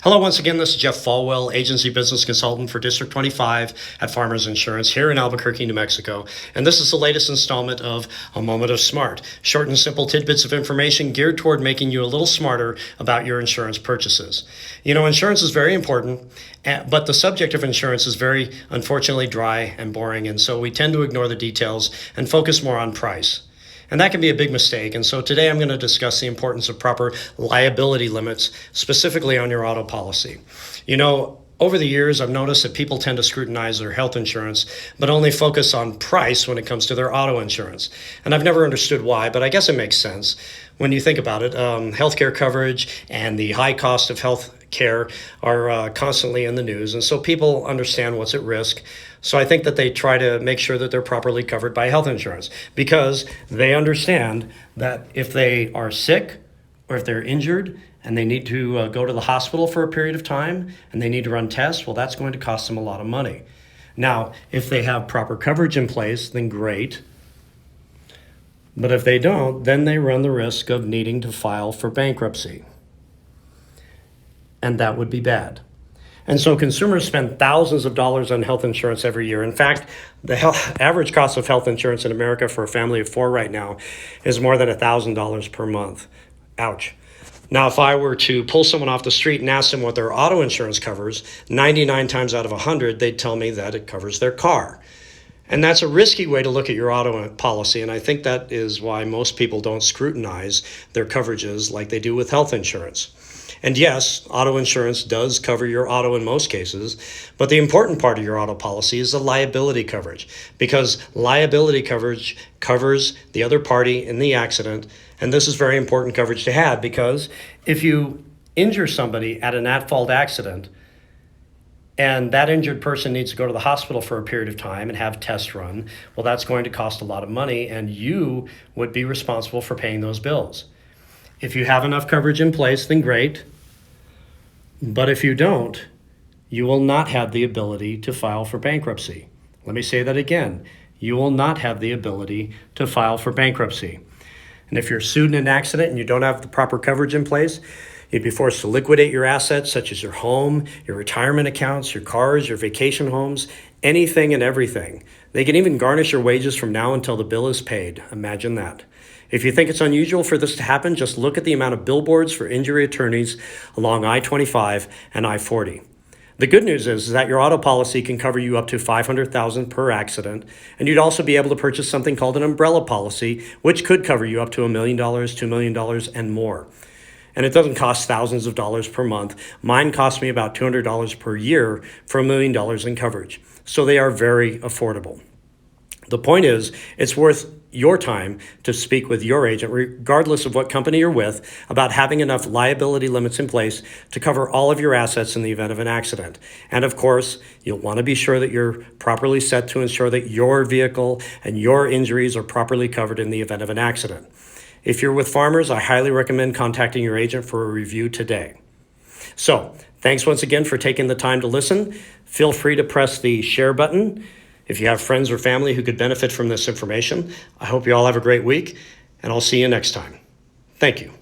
Hello, once again, this is Jeff Falwell, Agency Business Consultant for District 25 at Farmers Insurance here in Albuquerque, New Mexico. And this is the latest installment of A Moment of Smart, short and simple tidbits of information geared toward making you a little smarter about your insurance purchases. You know, insurance is very important, but the subject of insurance is very, unfortunately, dry and boring. And so we tend to ignore the details and focus more on price. And that can be a big mistake. And so today I'm going to discuss the importance of proper liability limits, specifically on your auto policy. You know, over the years, I've noticed that people tend to scrutinize their health insurance, but only focus on price when it comes to their auto insurance. And I've never understood why, but I guess it makes sense. When you think about it, healthcare coverage and the high cost of health care are constantly in the news. And so people understand what's at risk. So I think that they try to make sure that they're properly covered by health insurance because they understand that if they are sick or if they're injured and they need to go to the hospital for a period of time and they need to run tests, well, that's going to cost them a lot of money. Now, if they have proper coverage in place, then great. But if they don't, then they run the risk of needing to file for bankruptcy. And that would be bad. And so consumers spend thousands of dollars on health insurance every year. In fact, the average cost of health insurance in America for a family of four right now is more than $1,000 per month. Ouch. Now, if I were to pull someone off the street and ask them what their auto insurance covers, 99 times out of 100, they'd tell me that it covers their car. And that's a risky way to look at your auto policy, and I think that is why most people don't scrutinize their coverages like they do with health insurance. And yes, auto insurance does cover your auto in most cases, but the important part of your auto policy is the liability coverage, because liability coverage covers the other party in the accident, and this is very important coverage to have because if you injure somebody at an at-fault accident, and that injured person needs to go to the hospital for a period of time and have tests run, well, that's going to cost a lot of money, and you would be responsible for paying those bills. If you have enough coverage in place, then great. But if you don't, you will not have the ability to file for bankruptcy. Let me say that again. You will not have the ability to file for bankruptcy. And if you're sued in an accident and you don't have the proper coverage in place, you'd be forced to liquidate your assets, such as your home, your retirement accounts, your cars, your vacation homes, anything and everything. They can even garnish your wages from now until the bill is paid. Imagine that. If you think it's unusual for this to happen, just look at the amount of billboards for injury attorneys along I-25 and I-40. The good news is that your auto policy can cover you up to $500,000 per accident, and you'd also be able to purchase something called an umbrella policy, which could cover you up to $1 million, $2 million, and more. And it doesn't cost thousands of dollars per month. Mine cost me about $200 per year for $1 million in coverage. So they are very affordable. The point is, it's worth your time to speak with your agent, regardless of what company you're with, about having enough liability limits in place to cover all of your assets in the event of an accident. And of course, you'll want to be sure that you're properly set to ensure that your vehicle and your injuries are properly covered in the event of an accident. If you're with Farmers, I highly recommend contacting your agent for a review today. So, thanks once again for taking the time to listen. Feel free to press the share button if you have friends or family who could benefit from this information. I hope you all have a great week, and I'll see you next time. Thank you.